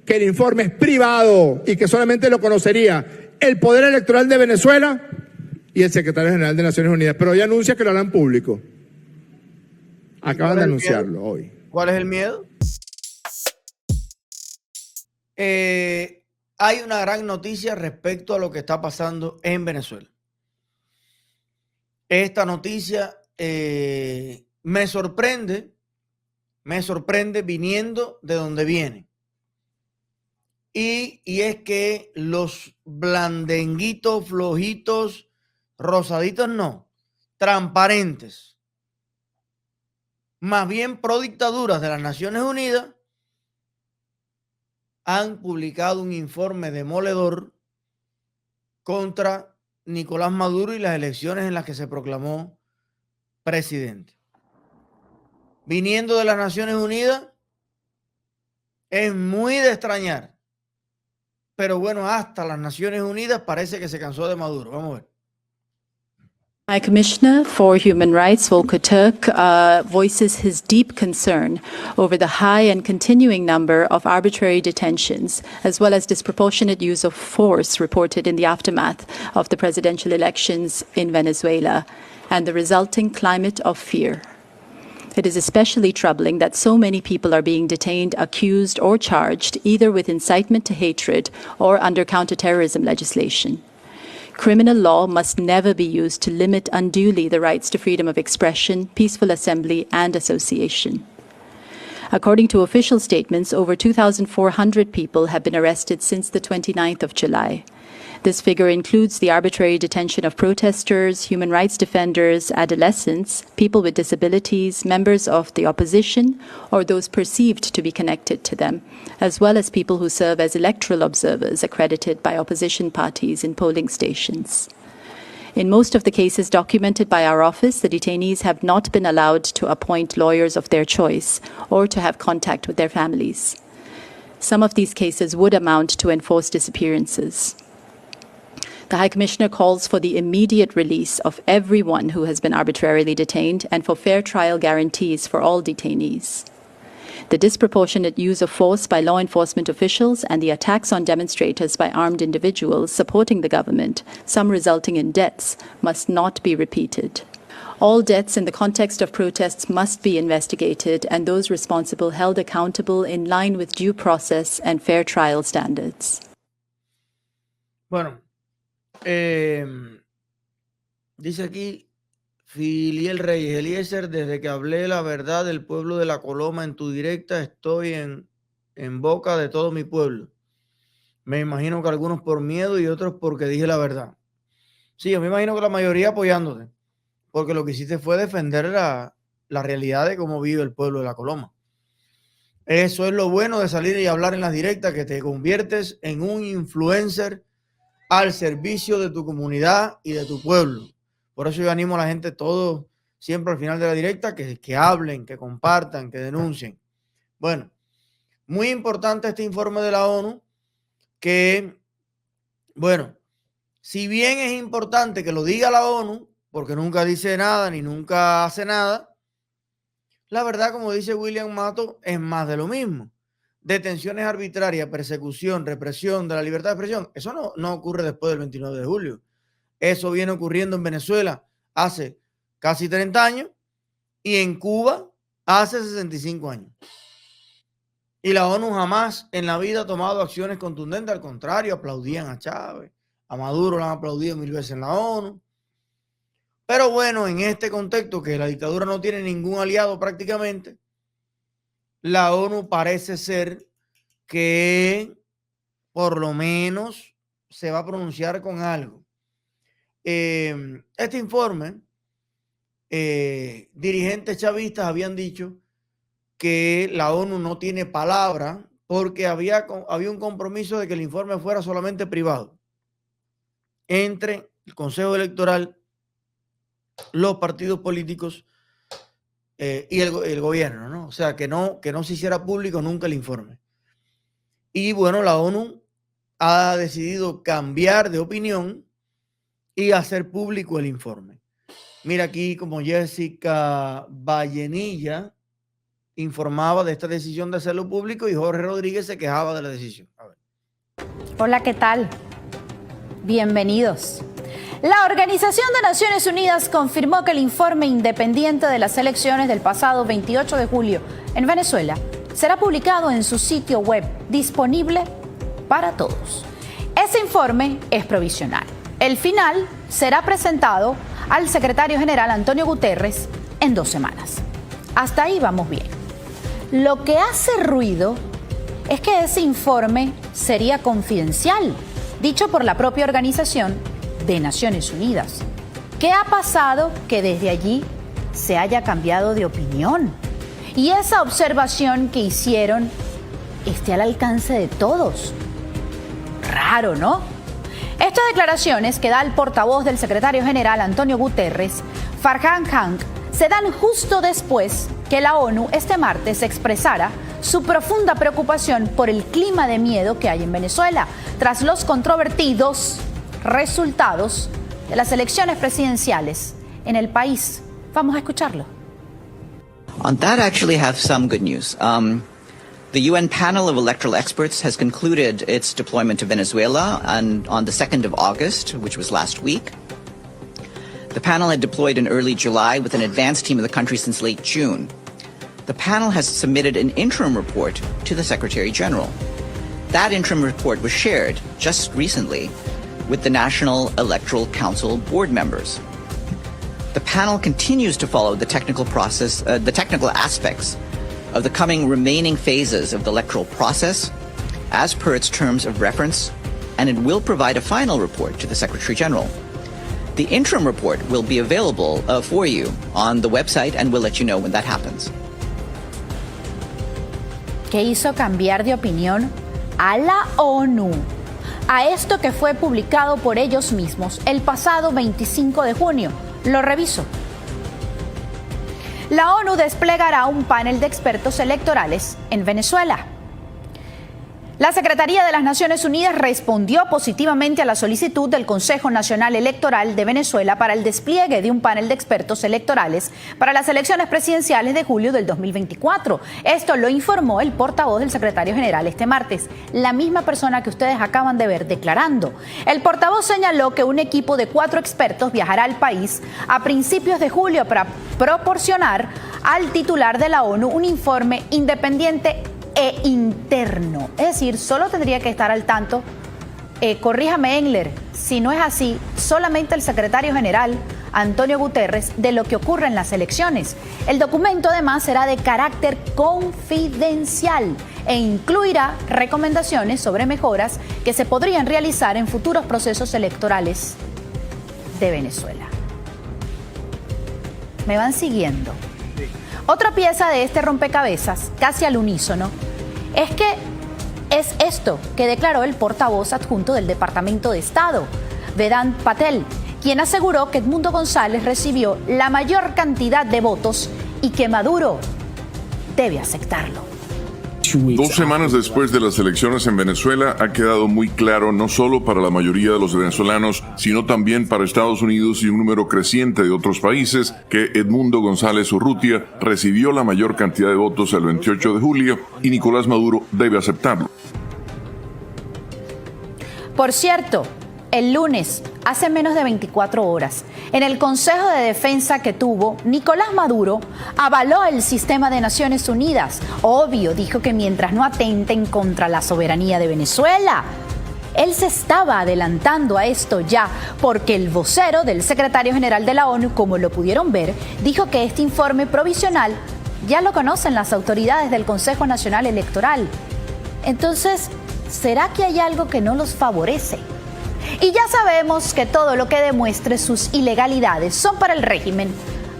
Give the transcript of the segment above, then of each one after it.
que el informe es privado y que solamente lo conocería el Poder Electoral de Venezuela y el Secretario General de Naciones Unidas. Pero hoy anuncia que lo harán público. Acaban de anunciarlo hoy. ¿Cuál es el miedo? Hay una gran noticia respecto a lo que está pasando en Venezuela. Esta noticia me sorprende viniendo de donde viene. Y es que los blandenguitos, flojitos, rosaditos no, transparentes, más bien pro dictaduras de las Naciones Unidas, han publicado un informe demoledor contra Nicolás Maduro y las elecciones en las que se proclamó presidente. Viniendo de las Naciones Unidas, es muy de extrañar. Pero bueno, hasta las Naciones Unidas parece que se cansó de Maduro. Vamos a ver. High Commissioner for Human Rights, Volker Turk, voices his deep concern over the high and continuing number of arbitrary detentions, as well as disproportionate use of force reported in the aftermath of the presidential elections in Venezuela, and the resulting climate of fear. It is especially troubling that so many people are being detained, accused, or charged either with incitement to hatred or under counterterrorism legislation. Criminal law must never be used to limit unduly the rights to freedom of expression, peaceful assembly, and association. According to official statements, over 2,400 people have been arrested since the 29th of July. This figure includes the arbitrary detention of protesters, human rights defenders, adolescents, people with disabilities, members of the opposition, or those perceived to be connected to them, as well as people who serve as electoral observers accredited by opposition parties in polling stations. In most of the cases documented by our office, the detainees have not been allowed to appoint lawyers of their choice or to have contact with their families. Some of these cases would amount to enforced disappearances. The High Commissioner calls for the immediate release of everyone who has been arbitrarily detained and for fair trial guarantees for all detainees. The disproportionate use of force by law enforcement officials and the attacks on demonstrators by armed individuals supporting the government, some resulting in deaths, must not be repeated. All deaths in the context of protests must be investigated and those responsible held accountable in line with due process and fair trial standards. Bueno, dice aquí Filiel Reyes: Eliezer, desde que hablé la verdad del pueblo de la Coloma en tu directa, estoy en boca de todo mi pueblo. Me imagino que algunos por miedo y otros porque dije la verdad. Sí, yo me imagino que la mayoría apoyándote, porque lo que hiciste fue defender la realidad de cómo vive el pueblo de la Coloma. Eso es lo bueno de salir y hablar en las directas, que te conviertes en un influencer al servicio de tu comunidad y de tu pueblo. Por eso yo animo a la gente, todos, siempre al final de la directa, que hablen, que compartan, que denuncien. Bueno, muy importante este informe de la ONU, que, bueno, si bien es importante que lo diga la ONU, porque nunca dice nada ni nunca hace nada, la verdad, como dice William Mato, es más de lo mismo. Detenciones arbitrarias, persecución, represión de la libertad de expresión, eso no ocurre después del 29 de julio. Eso viene ocurriendo en Venezuela hace casi 30 años y en Cuba hace 65 años. Y la ONU jamás en la vida ha tomado acciones contundentes, al contrario, aplaudían a Chávez, a Maduro lo han aplaudido 1000 veces en la ONU. Pero bueno, en este contexto que la dictadura no tiene ningún aliado prácticamente, la ONU parece ser que por lo menos se va a pronunciar con algo. Este informe, dirigentes chavistas habían dicho que la ONU no tiene palabra porque había un compromiso de que el informe fuera solamente privado entre el Consejo Electoral, los partidos políticos y el gobierno, ¿no? O sea, que no se hiciera público nunca el informe. Y bueno, la ONU ha decidido cambiar de opinión y hacer público el informe. Mira aquí como Jessica Vallenilla informaba de esta decisión de hacerlo público y Jorge Rodríguez se quejaba de la decisión. A ver. Hola, ¿qué tal? Bienvenidos. La Organización de Naciones Unidas confirmó que el informe independiente de las elecciones del pasado 28 de julio en Venezuela será publicado en su sitio web, disponible para todos. Ese informe es provisional. El final será presentado al secretario general Antonio Guterres en 2 semanas. Hasta ahí vamos bien. Lo que hace ruido es que ese informe sería confidencial, dicho por la propia Organización de Naciones Unidas. ¿Qué ha pasado que desde allí se haya cambiado de opinión? Y esa observación que hicieron esté al alcance de todos. Raro, ¿no? Estas declaraciones que da el portavoz del secretario general Antonio Guterres, Farhan Haq, se dan justo después que la ONU este martes expresara su profunda preocupación por el clima de miedo que hay en Venezuela tras los controvertidos resultados de las elecciones presidenciales en el país. Vamos a escucharlo. On that, I actually have some good news. The UN panel of electoral experts has concluded its deployment to Venezuela on the 2nd of August, which was last week. The panel had deployed in early July with an advance team of the country since late June. The panel has submitted an interim report to the Secretary General. That interim report was shared just recently with the National Electoral Council board members. The panel continues to follow the technical process, the technical aspects of the coming remaining phases of the electoral process as per its terms of reference, and it will provide a final report to the Secretary General. The interim report will be available for you on the website, and we'll let you know when that happens. ¿Qué hizo cambiar de opinión a la ONU? A esto que fue publicado por ellos mismos el pasado 25 de junio. Lo reviso. La ONU desplegará un panel de expertos electorales en Venezuela. La Secretaría de las Naciones Unidas respondió positivamente a la solicitud del Consejo Nacional Electoral de Venezuela para el despliegue de un panel de expertos electorales para las elecciones presidenciales de julio del 2024. Esto lo informó el portavoz del secretario general este martes, la misma persona que ustedes acaban de ver declarando. El portavoz señaló que un equipo de 4 expertos viajará al país a principios de julio para proporcionar al titular de la ONU un informe independiente e interno. Es decir, solo tendría que estar al tanto, corríjame Engler, si no es así, solamente el secretario general Antonio Guterres de lo que ocurre en las elecciones. El documento además será de carácter confidencial e incluirá recomendaciones sobre mejoras que se podrían realizar en futuros procesos electorales de Venezuela. ¿Me van siguiendo? Otra pieza de este rompecabezas, casi al unísono, es que es esto que declaró el portavoz adjunto del Departamento de Estado, Vedant Patel, quien aseguró que Edmundo González recibió la mayor cantidad de votos y que Maduro debe aceptarlo. 2 semanas después de las elecciones en Venezuela, ha quedado muy claro no solo para la mayoría de los venezolanos, sino también para Estados Unidos y un número creciente de otros países, que Edmundo González Urrutia recibió la mayor cantidad de votos el 28 de julio y Nicolás Maduro debe aceptarlo. Por cierto, el lunes, hace menos de 24 horas, en el Consejo de Defensa que tuvo, Nicolás Maduro avaló el sistema de Naciones Unidas. Obvio, dijo que mientras no atenten contra la soberanía de Venezuela. Él se estaba adelantando a esto ya, porque el vocero del secretario general de la ONU, como lo pudieron ver, dijo que este informe provisional ya lo conocen las autoridades del Consejo Nacional Electoral. Entonces, ¿será que hay algo que no los favorece? Y ya sabemos que todo lo que demuestre sus ilegalidades son para el régimen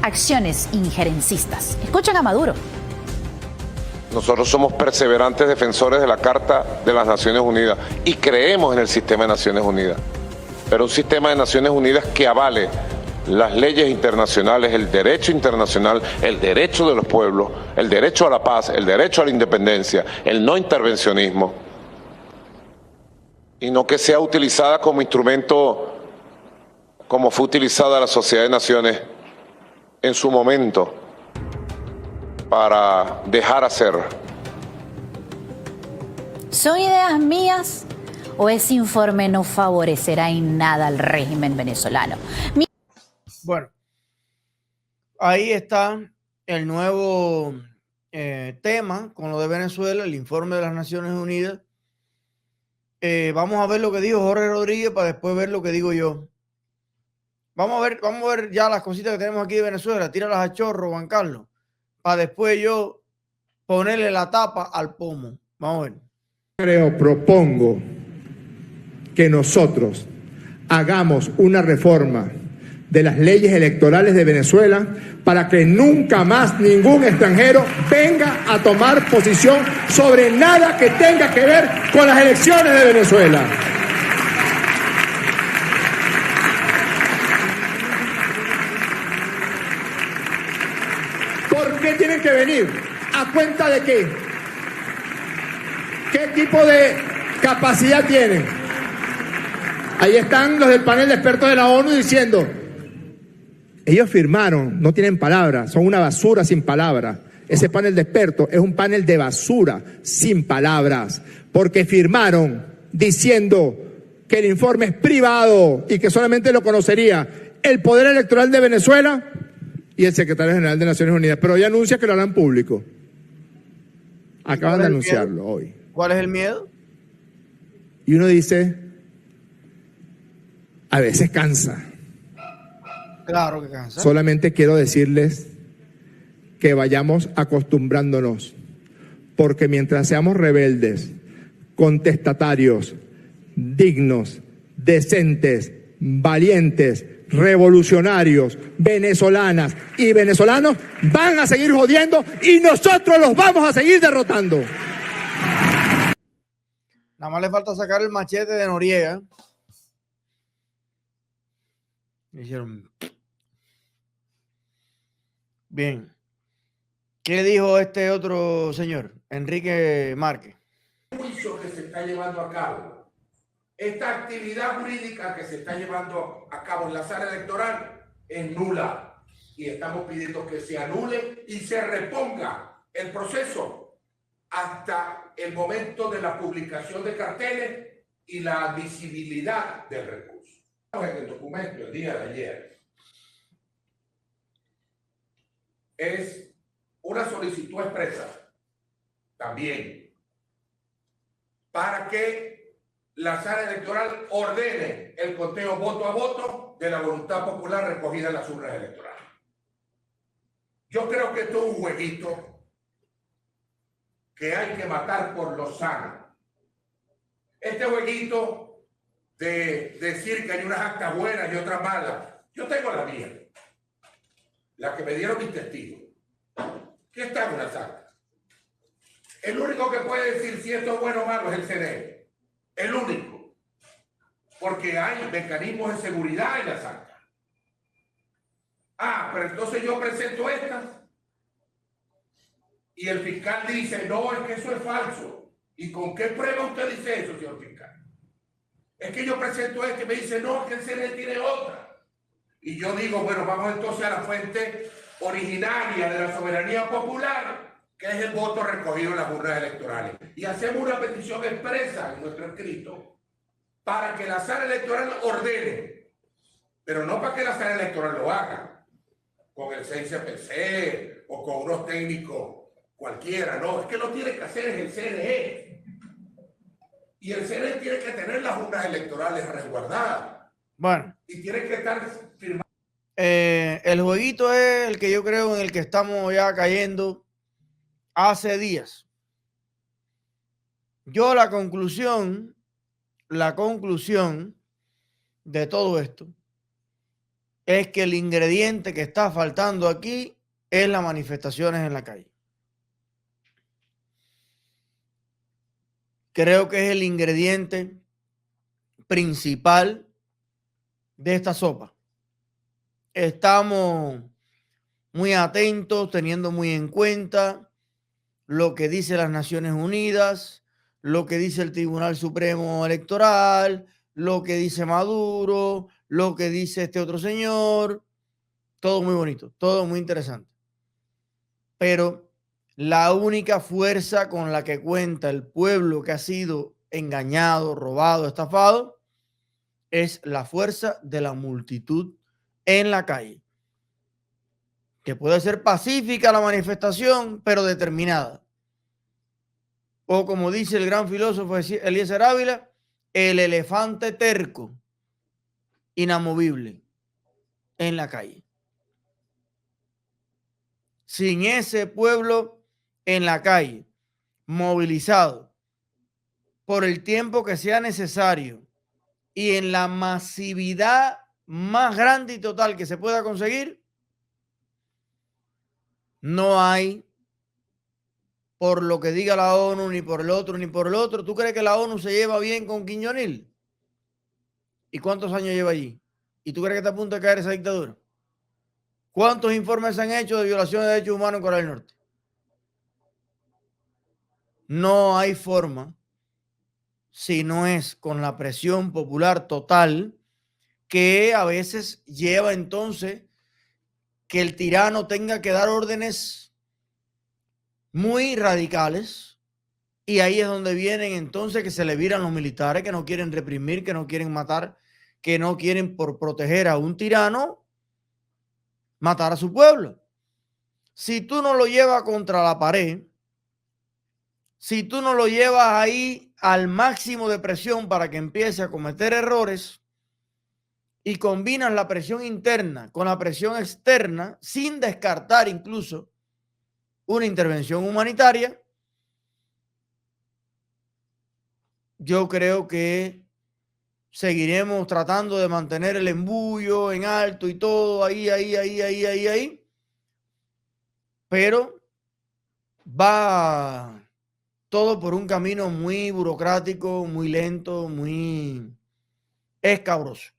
acciones injerencistas. Escuchen a Maduro. Nosotros somos perseverantes defensores de la Carta de las Naciones Unidas y creemos en el sistema de Naciones Unidas. Pero un sistema de Naciones Unidas que avale las leyes internacionales, el derecho internacional, el derecho de los pueblos, el derecho a la paz, el derecho a la independencia, el no intervencionismo. Y no que sea utilizada como instrumento, como fue utilizada la Sociedad de Naciones en su momento, para dejar hacer. ¿Son ideas mías o ese informe no favorecerá en nada al régimen venezolano? Bueno, ahí está el nuevo tema con lo de Venezuela, el informe de las Naciones Unidas. Vamos a ver lo que dijo Jorge Rodríguez para después ver lo que digo yo. Vamos a ver ya las cositas que tenemos aquí de Venezuela. Tíralas a chorro, Juan Carlos, para después yo ponerle la tapa al pomo. Vamos a ver. Propongo que nosotros hagamos una reforma de las leyes electorales de Venezuela para que nunca más ningún extranjero venga a tomar posición sobre nada que tenga que ver con las elecciones de Venezuela. ¿Por qué tienen que venir? ¿A cuenta de qué? ¿Qué tipo de capacidad tienen? Ahí están los del panel de expertos de la ONU diciendo, ellos firmaron, no tienen palabras, son una basura sin palabras. Ese panel de expertos es un panel de basura sin palabras, porque firmaron diciendo que el informe es privado y que solamente lo conocería el Poder Electoral de Venezuela y el Secretario General de Naciones Unidas, pero hoy anuncia que lo harán público. Acaban de anunciarlo hoy. ¿Cuál es el miedo? Y uno dice, a veces cansa. Claro que cansa. Solamente quiero decirles que vayamos acostumbrándonos, porque mientras seamos rebeldes, contestatarios, dignos, decentes, valientes, revolucionarios, venezolanas y venezolanos van a seguir jodiendo y nosotros los vamos a seguir derrotando. Nada más le falta sacar el machete de Noriega. Hicieron... Bien. ¿Qué dijo este otro señor, Enrique Márquez? El juicio que se está llevando a cabo, esta actividad jurídica que se está llevando a cabo en la sala electoral es nula y estamos pidiendo que se anule y se reponga el proceso hasta el momento de la publicación de carteles y la admisibilidad del recurso. En el documento el día de ayer es una solicitud expresa también para que la sala electoral ordene el conteo voto a voto de la voluntad popular recogida en las urnas electorales. Yo creo que esto es un jueguito que hay que matar por lo sano. Este jueguito de decir que hay unas actas buenas y otras malas. Yo tengo la mía, la que me dieron mis testigos. ¿Qué está en unas actas? El único que puede decir si esto es bueno o malo es el CNE. El único. Porque hay mecanismos de seguridad en las actas. Ah, pero entonces yo presento estas y el fiscal dice, no, es que eso es falso. ¿Y con qué prueba usted dice eso, señor fiscal? Es que yo presento esto y me dice, no, es que el CNE tiene otra. Y yo digo, bueno, vamos entonces a la fuente originaria de la soberanía popular, que es el voto recogido en las urnas electorales. Y hacemos una petición expresa en nuestro escrito para que la sala electoral ordene, pero no para que la sala electoral lo haga con el 6CPC o con unos técnicos cualquiera, no, es que lo tiene que hacer es el CNE. Y el CNE tiene que tener las urnas electorales resguardadas. Bueno. Y tiene que estar firmado. El jueguito es el que yo creo en el que estamos ya cayendo hace días. Yo la conclusión de todo esto es que el ingrediente que está faltando aquí es las manifestaciones en la calle. Creo que es el ingrediente principal de esta sopa. Estamos muy atentos, teniendo muy en cuenta lo que dice las Naciones Unidas, lo que dice el Tribunal Supremo Electoral, lo que dice Maduro, lo que dice este otro señor. Todo muy bonito, todo muy interesante. Pero La única fuerza con la que cuenta el pueblo que ha sido engañado, robado, estafado, es la fuerza de la multitud en la calle. Que puede ser pacífica la manifestación, pero determinada. O como dice el gran filósofo Eliezer Ávila, el elefante terco, inamovible, en la calle. Sin ese pueblo en la calle, movilizado por el tiempo que sea necesario y en la masividad más grande y total que se pueda conseguir, no hay, por lo que diga la ONU, ni por el otro, ni por el otro. ¿Tú crees que la ONU se lleva bien con Kim Jong-il? ¿Y cuántos años lleva allí? ¿Y tú crees que está a punto de caer esa dictadura? ¿Cuántos informes se han hecho de violaciones de derechos humanos en Corea del Norte? No hay forma, si no es con la presión popular total, que a veces lleva entonces que el tirano tenga que dar órdenes muy radicales, y ahí es donde vienen entonces que se le viran los militares, que no quieren reprimir, que no quieren matar, que no quieren, por proteger a un tirano, matar a su pueblo. Si tú no lo llevas contra la pared, si tú no lo llevas ahí al máximo de presión para que empiece a cometer errores y combinas la presión interna con la presión externa, sin descartar incluso una intervención humanitaria, yo creo que seguiremos tratando de mantener el embullo en alto y todo ahí, pero va todo por un camino muy burocrático, muy lento, muy escabroso.